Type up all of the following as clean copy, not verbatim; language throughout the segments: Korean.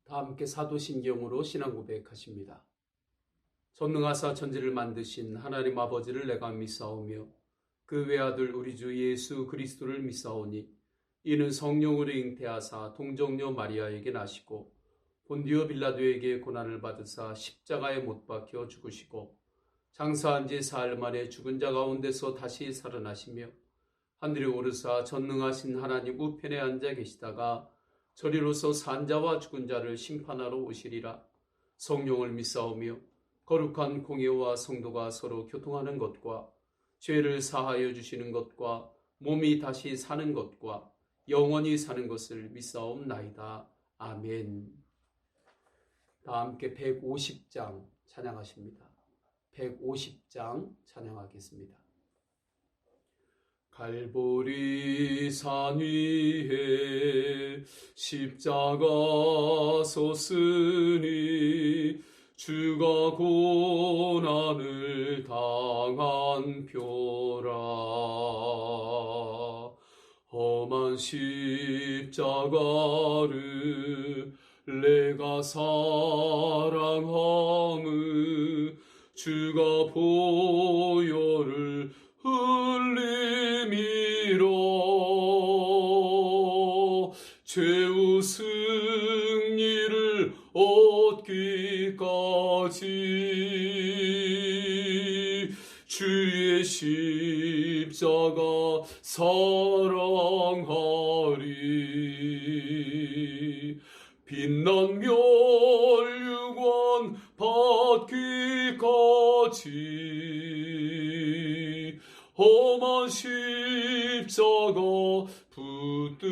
다 함께 사도신경으로 신앙 고백하십니다. 전능하사 천지를 만드신 하나님 아버지를 내가 믿사오며 그 외아들 우리 주 예수 그리스도를 믿사오니 이는 성령으로 잉태하사 동정녀 마리아에게 나시고 본디오 빌라도에게 고난을 받으사 십자가에 못 박혀 죽으시고 장사한 지 사흘 만에 죽은 자 가운데서 다시 살아나시며 하늘에 오르사 전능하신 하나님 우편에 앉아 계시다가 저리로서 산자와 죽은 자를 심판하러 오시리라. 성령을 믿사오며 거룩한 공예와 성도가 서로 교통하는 것과 죄를 사하여 주시는 것과 몸이 다시 사는 것과 영원히 사는 것을 믿사옵나이다. 아멘. 다 함께 150장 찬양하십니다. 150장 찬양하겠습니다. 갈보리 산 위에 십자가 섰으니 주가 고난을 당한 표라. 험한 십자가를 내가 사랑함을 주가 보혈을 흘림이로 죄의 승리를 얻기까지 주의 십자가 사랑하리. 빛난 멸류관 받기까지 험한 십자가 붙들겠네.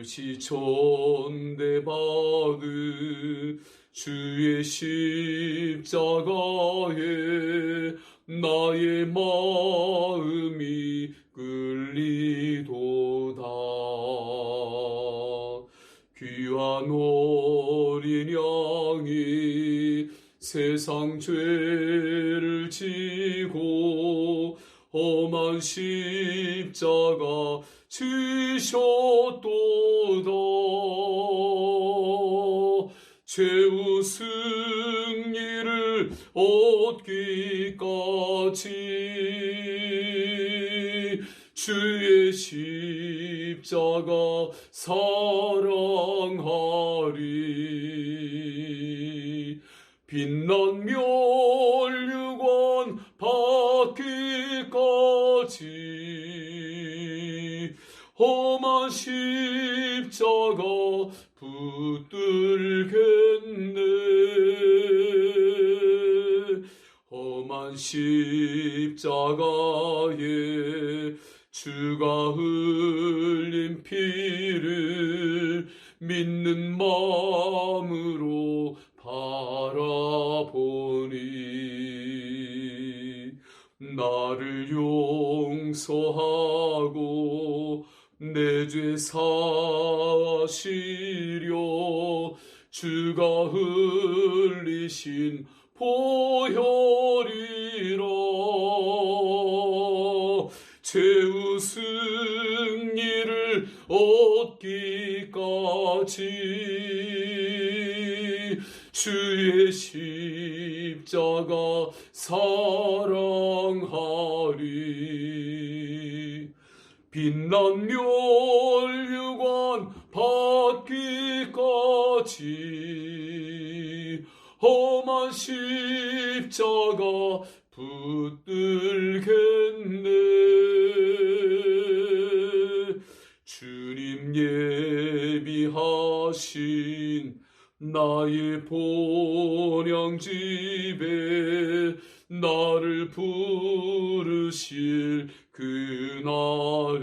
멸시천대 받은 주의 십자가에 나의 마음이 끌리도다. 귀한 어린 양이 세상 죄를 지고 험한 십자가 지셨도다. 죄의 승리를 얻기까지 주의 십자가 사랑하리. 빛난 멸류관 받기까지 험한 십자가 붙들겠네. 험한 십자가에 주가 흘린 피를 믿는 마음으로 바라보니 나를 용서하고 내 죄 사시려 주가 흘리신 보혈이라. 죄의 승리를 얻기까지 주의 십자가 사랑하리. 빛난 멸류관 받기까지 험한 십자가 붙들겠네. 주님 예비하신 나의 본향집에 나를 부르실 그날에는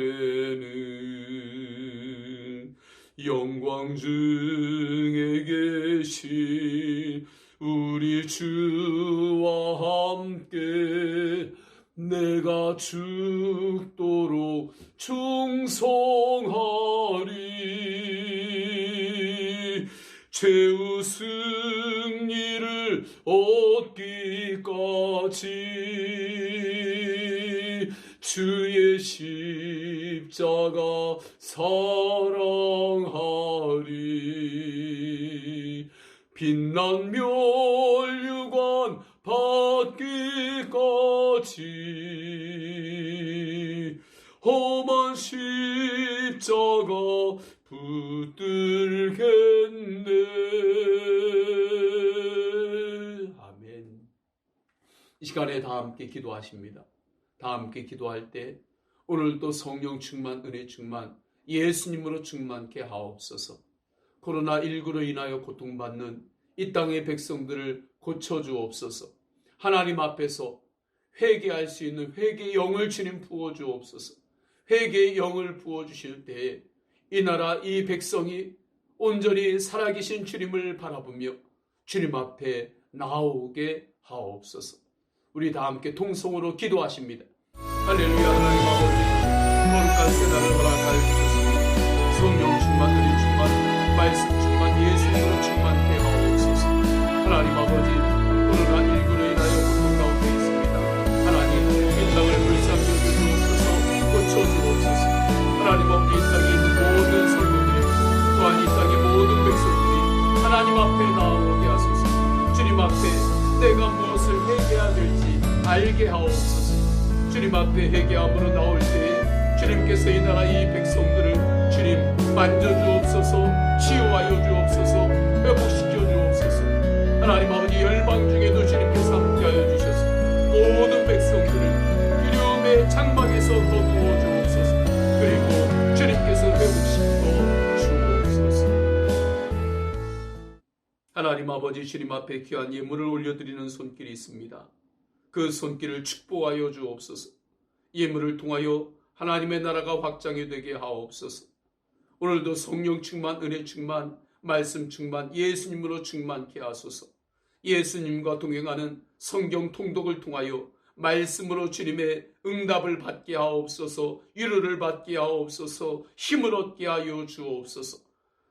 영광 중에 계신 우리 주와 함께 내가 죽도록 충성하리. 죄의 승리를 얻기까지 주의 십자가 사랑하리. 빛난 멸류관 받기까지 험한 십자가 붙들겠네. 아멘. 이 시간에 다 함께 기도하십니다. 다 함께 기도할 때 오늘도 성령 충만, 은혜 충만, 예수님으로 충만케 하옵소서. 코로나19로 인하여 고통받는 이 땅의 백성들을 고쳐주옵소서. 하나님 앞에서 회개할 수 있는 회개의 영을 주님 부어주옵소서. 회개의 영을 부어주실 때에 이 나라 이 백성이 온전히 살아계신 주님을 바라보며 주님 앞에 나오게 하옵소서. 우리 다 함께 통성으로 기도하십니다. 할렐루야. 하나님 아버지, 거룩한 새날을 허락하여 주셨습니다. 성령 충만, 은혜 충만, 말씀 충만, 예수님으로 충만케 하옵소서. 하나님 아버지, 코로나19로 인하여 고통 가운데 있습니다. 하나님, 이 땅을 불쌍히 여겨주옵소서. 고쳐주옵소서. 하나님 아버지, 이 땅에 있는 모든 성도들이, 또한 이 땅의 모든 백성들이 하나님 앞에 나오게 하소서. 주님 앞에 내가 무엇을 회개해야 될지 알게 하옵소서. 주님 앞에 회개함으로 나올 때에 주님께서 이 나라 이 백성들을 주님 만져주옵소서. 치유하여 주옵소서. 회복시켜 주옵소서. 하나님 아버지, 열방 중에도 주님께서 함께하여 주셔서 모든 백성들을 두려움의 장막에서 거두어 주옵소서. 그리고 주님께서 회복시켜 주옵소서. 하나님 아버지, 주님 앞에 귀한 예물을 올려드리는 손길이 있습니다. 그 손길을 축복하여 주옵소서. 예물을 통하여 하나님의 나라가 확장이 되게 하옵소서. 오늘도 성령 충만, 은혜 충만, 말씀 충만, 예수님으로 충만케 하소서. 예수님과 동행하는 성경 통독을 통하여 말씀으로 주님의 응답을 받게 하옵소서. 위로를 받게 하옵소서. 힘을 얻게 하여 주옵소서.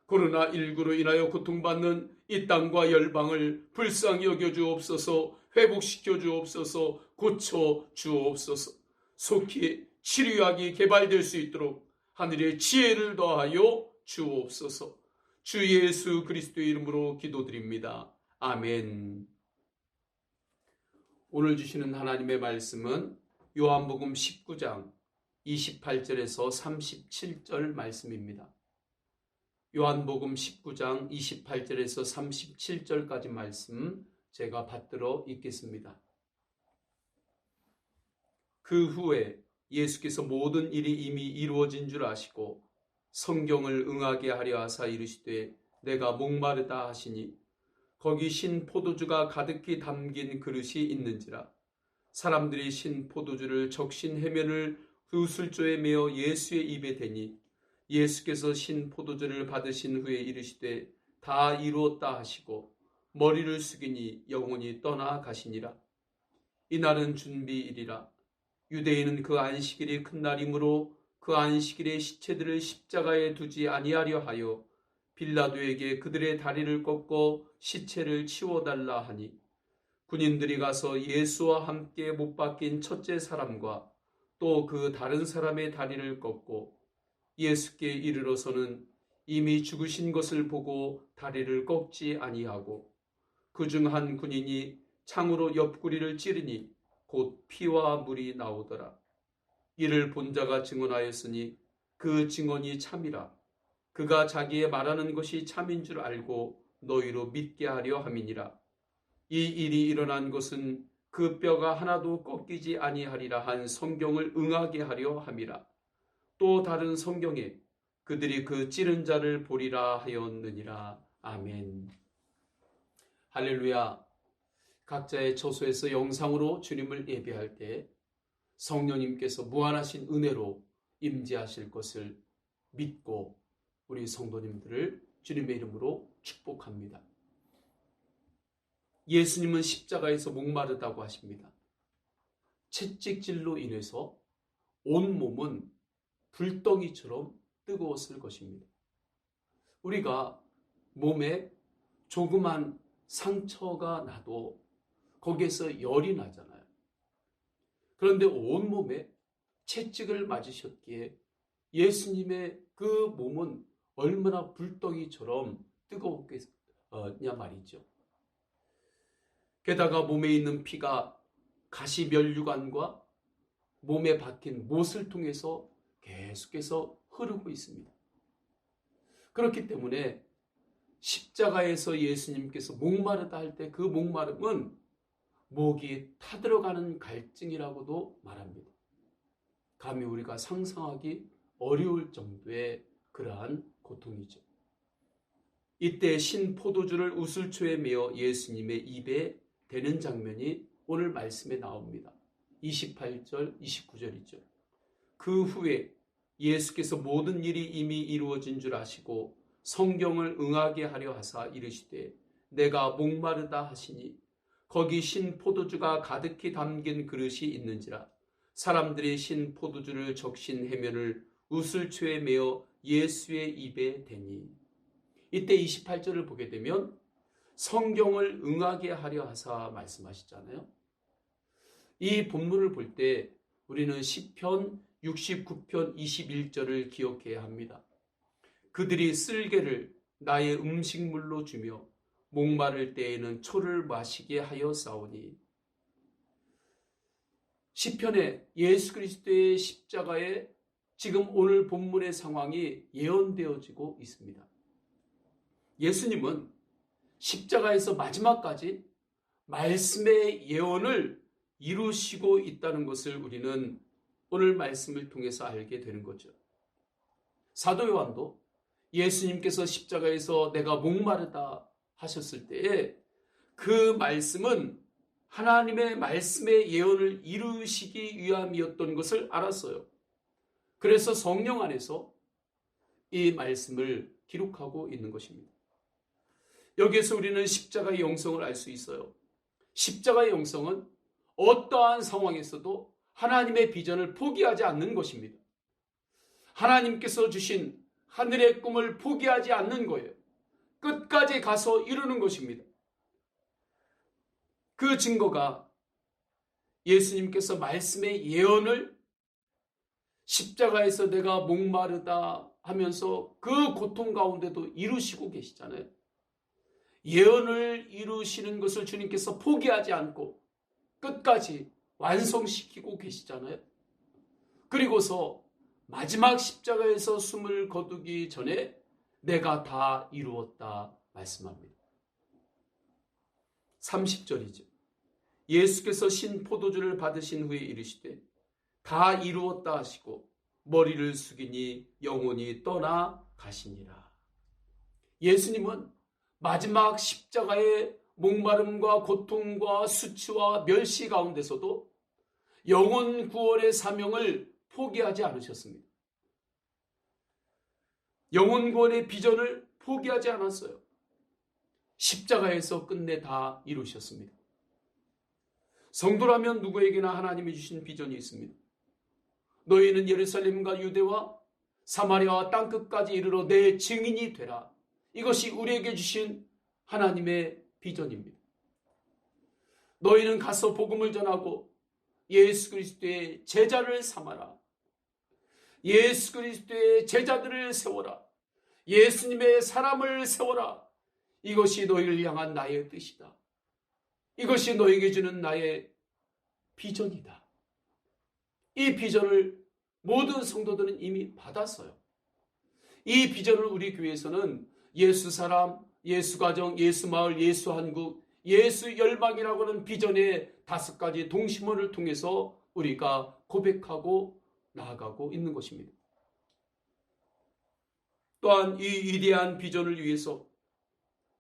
코로나19로 인하여 고통받는 이 땅과 열방을 불쌍히 여겨 주옵소서. 회복시켜 주옵소서. 고쳐 주옵소서. 속히 치료약이 개발될 수 있도록 하늘의 지혜를 더하여 주옵소서. 주 예수 그리스도의 이름으로 기도드립니다. 아멘. 오늘 주시는 하나님의 말씀은 요한복음 19장 28절에서 37절 말씀입니다. 요한복음 19장 28절에서 37절까지 말씀 제가 받들어 읽겠습니다. 그 후에 예수께서 모든 일이 이미 이루어진 줄 아시고 성경을 응하게 하려 하사 이르시되 내가 목마르다 하시니 거기 신 포도주가 가득히 담긴 그릇이 있는지라. 사람들이 신 포도주를 적신 해면을 두 술조에 메어 예수의 입에 대니 예수께서 신 포도주를 받으신 후에 이르시되 다 이루었다 하시고 머리를 숙이니 영혼이 떠나 가시니라. 이날은 준비일이라. 유대인은 그 안식일이 큰 날이므로 그 안식일에 시체들을 십자가에 두지 아니하려 하여 빌라도에게 그들의 다리를 꺾고 시체를 치워달라 하니 군인들이 가서 예수와 함께 못 박힌 첫째 사람과 또 그 다른 사람의 다리를 꺾고 예수께 이르러서는 이미 죽으신 것을 보고 다리를 꺾지 아니하고 그중 한 군인이 창으로 옆구리를 찌르니 곧 피와 물이 나오더라. 이를 본 자가 증언하였으니 그 증언이 참이라. 그가 자기의 말하는 것이 참인 줄 알고 너희로 믿게 하려 함이니라. 이 일이 일어난 것은 그 뼈가 하나도 꺾이지 아니하리라 한 성경을 응하게 하려 함이라. 또 다른 성경에 그들이 그 찌른 자를 보리라 하였느니라. 아멘. 할렐루야. 각자의 처소에서 영상으로 주님을 예배할 때 성령님께서 무한하신 은혜로 임재하실 것을 믿고 우리 성도님들을 주님의 이름으로 축복합니다. 예수님은 십자가에서 목마르다고 하십니다. 채찍질로 인해서 온 몸은 불덩이처럼 뜨거웠을 것입니다. 우리가 몸에 조그만 상처가 나도 거기에서 열이 나잖아요. 그런데 온몸에 채찍을 맞으셨기에 예수님의 그 몸은 얼마나 불덩이처럼 뜨거웠겠냐 말이죠. 게다가 몸에 있는 피가 가시면류관과 몸에 박힌 못을 통해서 계속해서 흐르고 있습니다. 그렇기 때문에 십자가에서 예수님께서 목마르다 할 때 그 목마름은 목이 타들어가는 갈증이라고도 말합니다. 감히 우리가 상상하기 어려울 정도의 그러한 고통이죠. 이때 신 포도주를 우슬초에 메어 예수님의 입에 대는 장면이 오늘 말씀에 나옵니다. 28절, 29절이죠. 그 후에 예수께서 모든 일이 이미 이루어진 줄 아시고 성경을 응하게 하려 하사 이르시되 내가 목마르다 하시니 거기 신 포도주가 가득히 담긴 그릇이 있는지라 사람들이 신 포도주를 적신 해면을 우슬초에 메어 예수의 입에 대니. 이때 28절을 보게 되면 성경을 응하게 하려 하사 말씀하시잖아요. 이 본문을 볼 때 우리는 시편 69편 21절을 기억해야 합니다. 그들이 쓸개를 나의 음식물로 주며 목마를 때에는 초를 마시게 하여 싸우니. 시편에 예수 그리스도의 십자가에 지금 오늘 본문의 상황이 예언되어지고 있습니다. 예수님은 십자가에서 마지막까지 말씀의 예언을 이루시고 있다는 것을 우리는 오늘 말씀을 통해서 알게 되는 거죠. 사도 요한도 예수님께서 십자가에서 내가 목마르다 하셨을 때에 그 말씀은 하나님의 말씀의 예언을 이루시기 위함이었던 것을 알았어요. 그래서 성령 안에서 이 말씀을 기록하고 있는 것입니다. 여기에서 우리는 십자가의 영성을 알 수 있어요. 십자가의 영성은 어떠한 상황에서도 하나님의 비전을 포기하지 않는 것입니다. 하나님께서 주신 하늘의 꿈을 포기하지 않는 거예요. 끝까지 가서 이루는 것입니다. 그 증거가 예수님께서 말씀의 예언을 십자가에서 내가 목마르다 하면서 그 고통 가운데도 이루시고 계시잖아요. 예언을 이루시는 것을 주님께서 포기하지 않고 끝까지 완성시키고 계시잖아요. 그리고서 마지막 십자가에서 숨을 거두기 전에 내가 다 이루었다 말씀합니다. 30절이죠. 예수께서 신 포도주를 받으신 후에 이르시되 다 이루었다 하시고 머리를 숙이니 영혼이 떠나 가시니라. 예수님은 마지막 십자가의 목마름과 고통과 수치와 멸시 가운데서도 영혼 구원의 사명을 포기하지 않으셨습니다. 영혼 구원의 비전을 포기하지 않았어요. 십자가에서 끝내 다 이루셨습니다. 성도라면 누구에게나 하나님이 주신 비전이 있습니다. 너희는 예루살렘과 유대와 사마리아와 땅끝까지 이르러 내 증인이 되라. 이것이 우리에게 주신 하나님의 비전입니다. 너희는 가서 복음을 전하고 예수 그리스도의 제자를 삼아라. 예수 그리스도의 제자들을 세워라. 예수님의 사람을 세워라. 이것이 너희를 향한 나의 뜻이다. 이것이 너에게 주는 나의 비전이다. 이 비전을 모든 성도들은 이미 받았어요. 이 비전을 우리 교회에서는 예수 사람, 예수 가정, 예수 마을, 예수 한국, 예수 열방이라고 하는 비전의 5가지 동심원을 통해서 우리가 고백하고 나아가고 있는 것입니다. 또한 이 위대한 비전을 위해서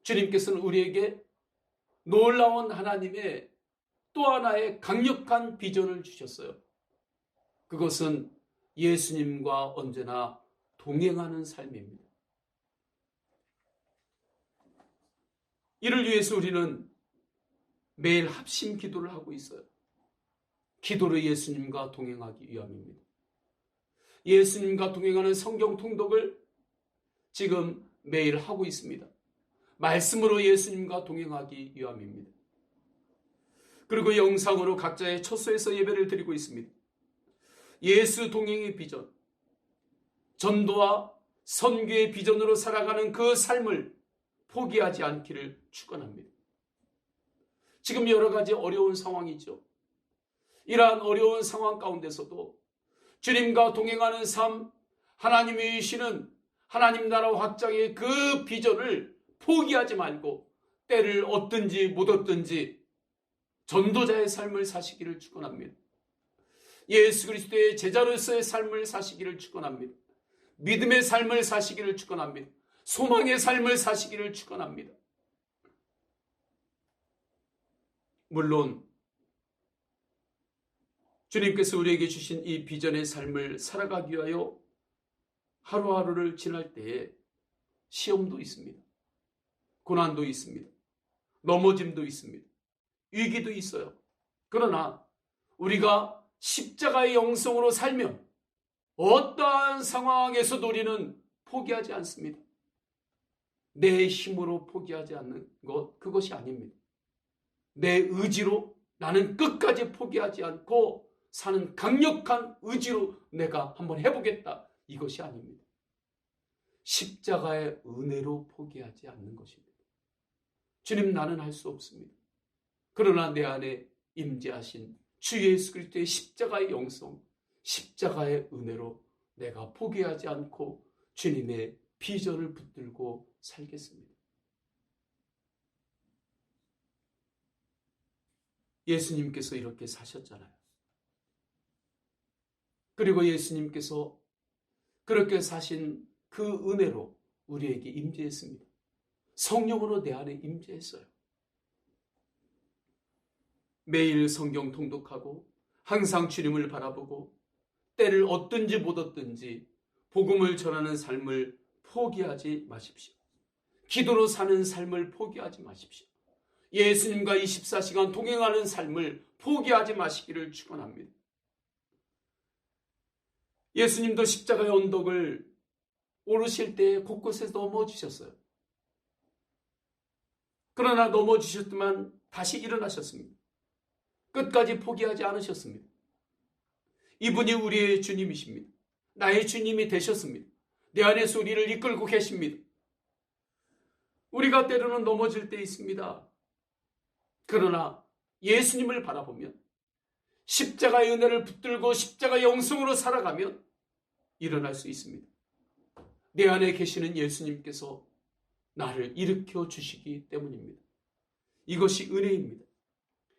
주님께서는 우리에게 놀라운 하나님의 또 하나의 강력한 비전을 주셨어요. 그것은 예수님과 언제나 동행하는 삶입니다. 이를 위해서 우리는 매일 합심 기도를 하고 있어요. 기도로 예수님과 동행하기 위함입니다. 예수님과 동행하는 성경 통독을 지금 매일 하고 있습니다. 말씀으로 예수님과 동행하기 위함입니다. 그리고 영상으로 각자의 처소에서 예배를 드리고 있습니다. 예수 동행의 비전, 전도와 선교의 비전으로 살아가는 그 삶을 포기하지 않기를 축원합니다. 지금 여러 가지 어려운 상황이죠. 이러한 어려운 상황 가운데서도 주님과 동행하는 삶, 하나님이 주시는 하나님 나라 확장의 그 비전을 포기하지 말고 때를 얻든지 못 얻든지 전도자의 삶을 사시기를 축원합니다. 예수 그리스도의 제자로서의 삶을 사시기를 축원합니다. 믿음의 삶을 사시기를 축원합니다. 소망의 삶을 사시기를 축원합니다. 물론 주님께서 우리에게 주신 이 비전의 삶을 살아가기 위하여 하루하루를 지날 때에 시험도 있습니다. 고난도 있습니다. 넘어짐도 있습니다. 위기도 있어요. 그러나 우리가 십자가의 영성으로 살면 어떠한 상황에서도 우리는 포기하지 않습니다. 내 힘으로 포기하지 않는 것, 그것이 아닙니다. 내 의지로 나는 끝까지 포기하지 않고 사는 강력한 의지로 내가 한번 해보겠다. 이것이 아닙니다. 십자가의 은혜로 포기하지 않는 것입니다. 주님, 나는 할 수 없습니다. 그러나 내 안에 임재하신 주 예수 그리스도의 십자가의 영성, 십자가의 은혜로 내가 포기하지 않고 주님의 비전을 붙들고 살겠습니다. 예수님께서 이렇게 사셨잖아요. 그리고 예수님께서 그렇게 사신 그 은혜로 우리에게 임재했습니다. 성령으로 내 안에 임재했어요. 매일 성경 통독하고 항상 주님을 바라보고 때를 얻든지 못 얻든지 복음을 전하는 삶을 포기하지 마십시오. 기도로 사는 삶을 포기하지 마십시오. 예수님과 24시간 동행하는 삶을 포기하지 마시기를 축원합니다. 예수님도 십자가의 언덕을 오르실 때 곳곳에서 넘어지셨어요. 그러나 넘어지셨지만 다시 일어나셨습니다. 끝까지 포기하지 않으셨습니다. 이분이 우리의 주님이십니다. 나의 주님이 되셨습니다. 내 안에서 우리를 이끌고 계십니다. 우리가 때로는 넘어질 때 있습니다. 그러나 예수님을 바라보면 십자가의 은혜를 붙들고 십자가의 영성으로 살아가면 일어날 수 있습니다. 내 안에 계시는 예수님께서 나를 일으켜 주시기 때문입니다. 이것이 은혜입니다.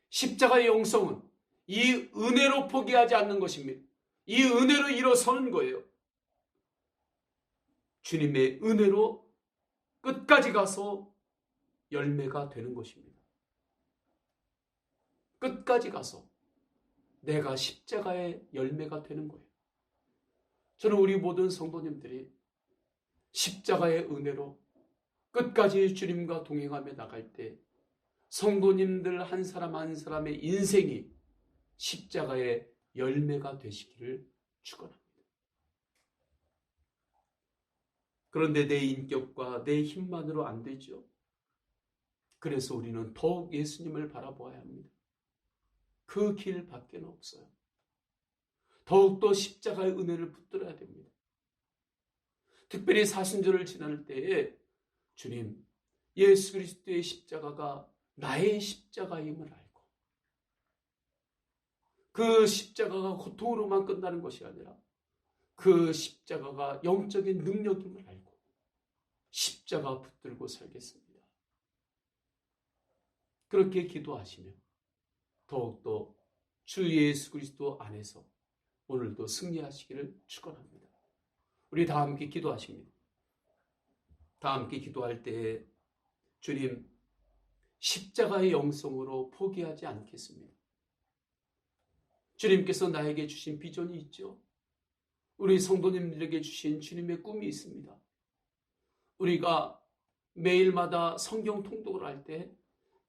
십자가의 영성은 이 은혜로 포기하지 않는 것입니다. 이 은혜로 일어서는 거예요. 주님의 은혜로 끝까지 가서 열매가 되는 것입니다. 끝까지 가서 내가 십자가의 열매가 되는 거예요. 저는 우리 모든 성도님들이 십자가의 은혜로 끝까지 주님과 동행하며 나갈 때 성도님들 한 사람 한 사람의 인생이 십자가의 열매가 되시기를 축원합니다. 그런데 내 인격과 내 힘만으로 안 되죠. 그래서 우리는 더욱 예수님을 바라보아야 합니다. 그 길 밖에는 없어요. 더욱더 십자가의 은혜를 붙들어야 됩니다. 특별히 사순절을 지날 때에 주님, 예수 그리스도의 십자가가 나의 십자가임을 알고 그 십자가가 고통으로만 끝나는 것이 아니라 그 십자가가 영적인 능력임을 알고 십자가 붙들고 살겠습니다. 그렇게 기도하시며 더욱더 주 예수 그리스도 안에서 오늘도 승리하시기를 축원합니다. 우리 다 함께 기도하십니다. 다 함께 기도할 때에 주님, 십자가의 영성으로 포기하지 않겠습니다. 주님께서 나에게 주신 비전이 있죠. 우리 성도님들에게 주신 주님의 꿈이 있습니다. 우리가 매일마다 성경 통독을 할 때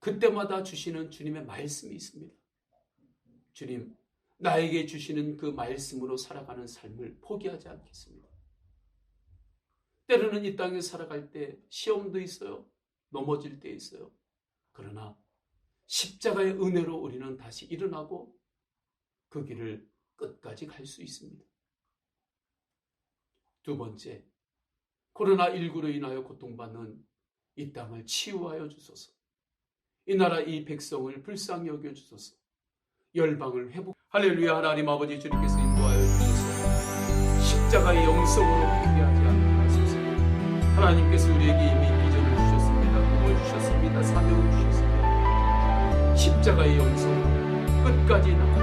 그때마다 주시는 주님의 말씀이 있습니다. 주님, 나에게 주시는 그 말씀으로 살아가는 삶을 포기하지 않겠습니다. 때로는 이 땅에 살아갈 때 시험도 있어요. 넘어질 때 있어요. 그러나 십자가의 은혜로 우리는 다시 일어나고 그 길을 끝까지 갈 수 있습니다. 두 번째, 코로나19로 인하여 고통받는 이 땅을 치유하여 주소서. 이 나라 이 백성을 불쌍히 여겨 주소서. 열방을 회복. 할렐루야. 하나님 아버지 주님께서 인도하여 주소서. 십자가의 영성으로 포기하지 않게 하소서. 하나님께서 우리에게 이미 비전을 주셨습니다. 꿈을 주셨습니다. 사명을 주셨습니다. 십자가의 영성으로 끝까지 나아가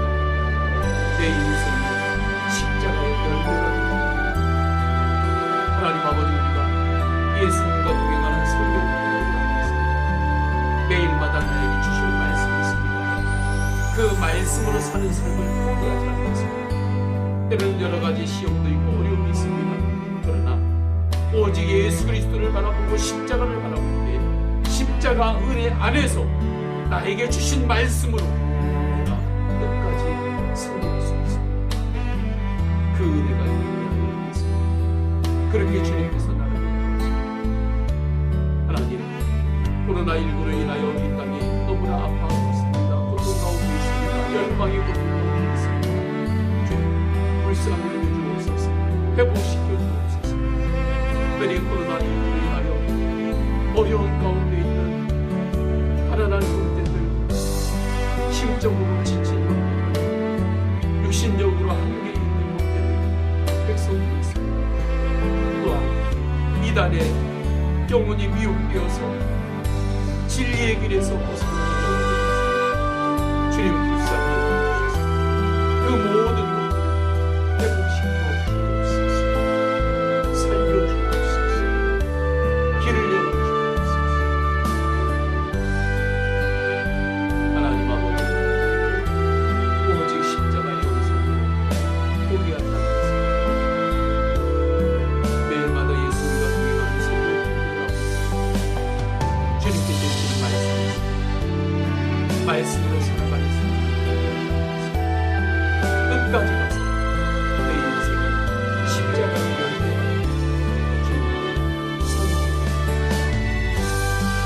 내 인생이 십자가의 열매가 됩니다. 하나님 아버지, 우리가 예수님과 동행하는 성령님을 원하겠습니다. 매일마다 나에게 주실 말씀이 있습니다. 그 말씀으로 사는 삶을 포기하지 않겠습니다. 때로는 여러 가지 시험도 있고 어려움이 있습니다. 그러나 오직 예수 그리스도를 바라보고 십자가를 바라볼 때 십자가 은혜 안에서 나에게 주신 말씀으로 내가 끝까지 승리할 수 있습니다. 그 은혜가 있는 있습니다. 그렇게 주님께서 나를 인도하십니다. 하나님, 코로나19로 인하여 이 땅이 너무나 아파하고 있습니다. 고통 가운데 있습니다. 열방의 고통 가운데 있습니다. 주님, 불쌍히 여겨주옵소서. 회복시켜 주옵소서. 특별히 코로나19로 인하여 어려운 가운데 있는 가난한 형제들, 심적으로 지친 형제들, 육신적으로 한계 있는 형제들, 백성들이 있습니다. 또한 이단에 영혼이 미혹되어서 진리의 길에서 벗어나는 주님 불쌍히 여겨주셔서 그 모든 것들을 회복시켜 주옵소서. 살려주옵소서. 길을 열어주옵소서. 하나님 아버지, 오직 십자가의 영성으로 포기하지 않겠습니다. 매일마다 예수님과 동행하는 생명을 포기하고 있습니다. 주님께 주신 말씀으로 살아가는 끝까지 가서 내 인생은 십자가의 열매가 주님께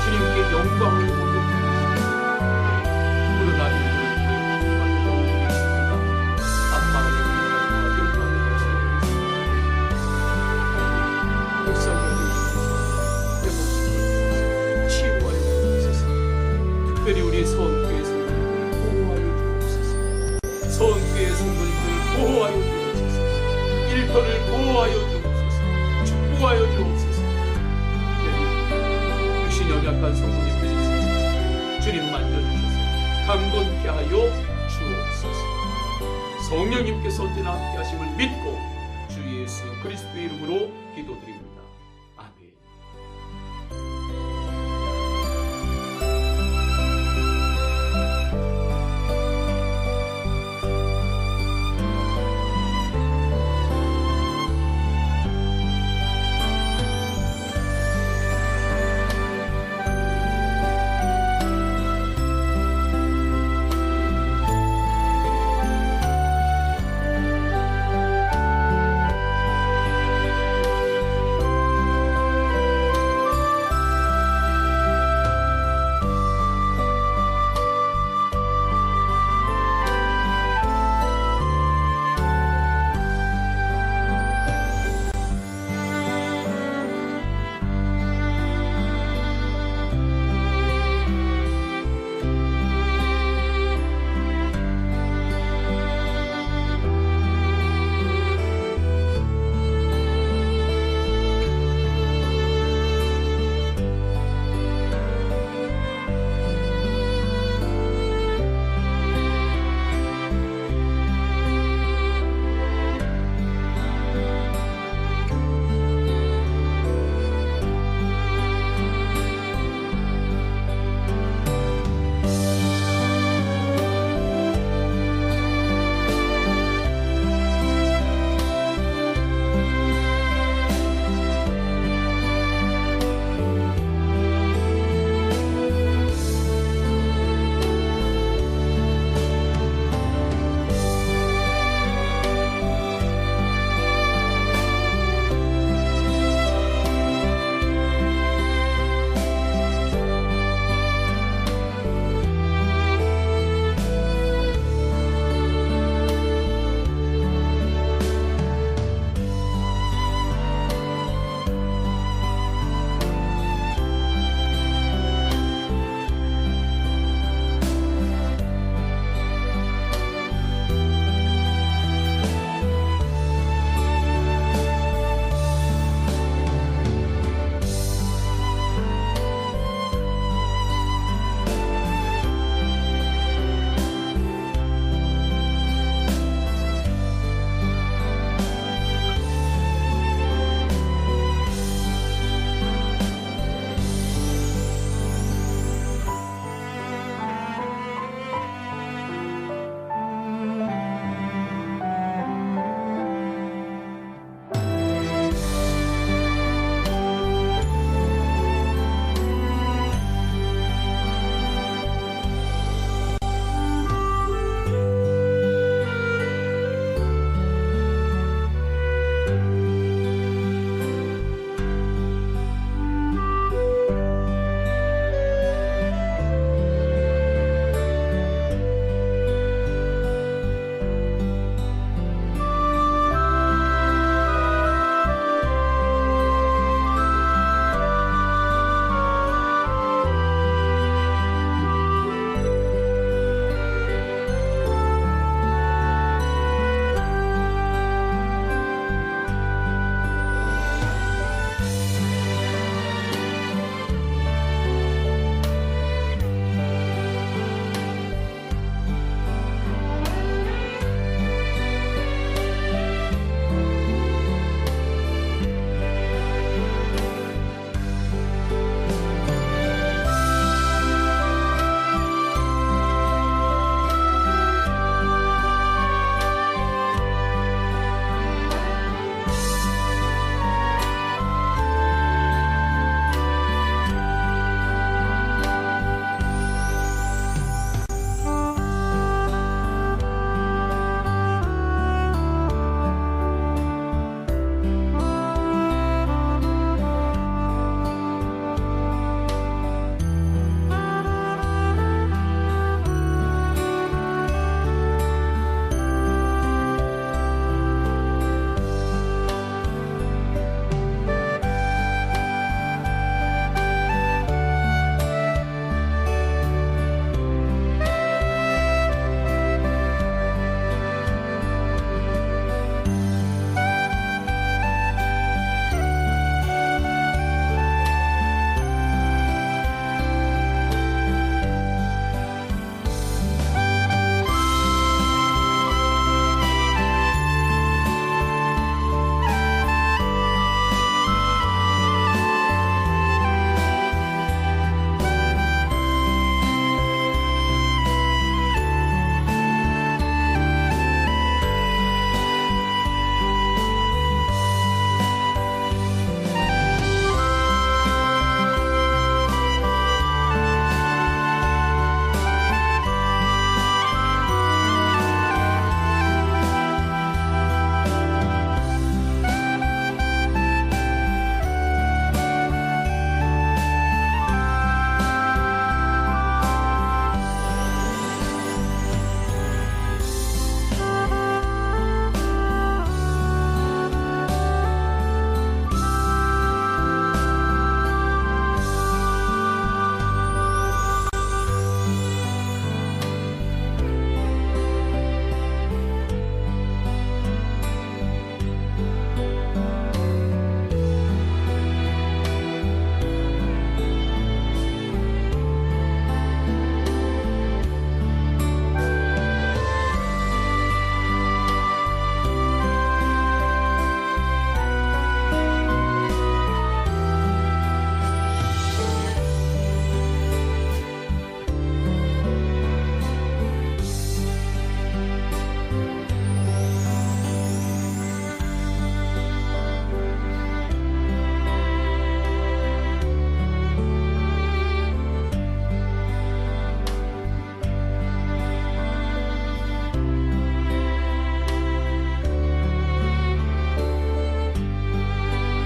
주님께 영광을 돌려드립니다. 코로나19로 인해 영혼이 있습니다. 아빠의 영광을 돌려드립니다. 불쌍히 회복시켜 치유하여 주옵소서. 특별히 우리 서원교회 성도님들 보호하여 주옵소서. 서원교회 성도님들 보호하여 주옵소서. 일터를 보호하여 주옵소서. 축복하여 주옵소서. 육신 연약한 성도님들이 있습니다. 주님 만져주셔서 강건케 하여 주옵소서. 성령님께서 언제나 함께 하심을 믿고 주 예수 그리스도의 이름으로 기도드립니다.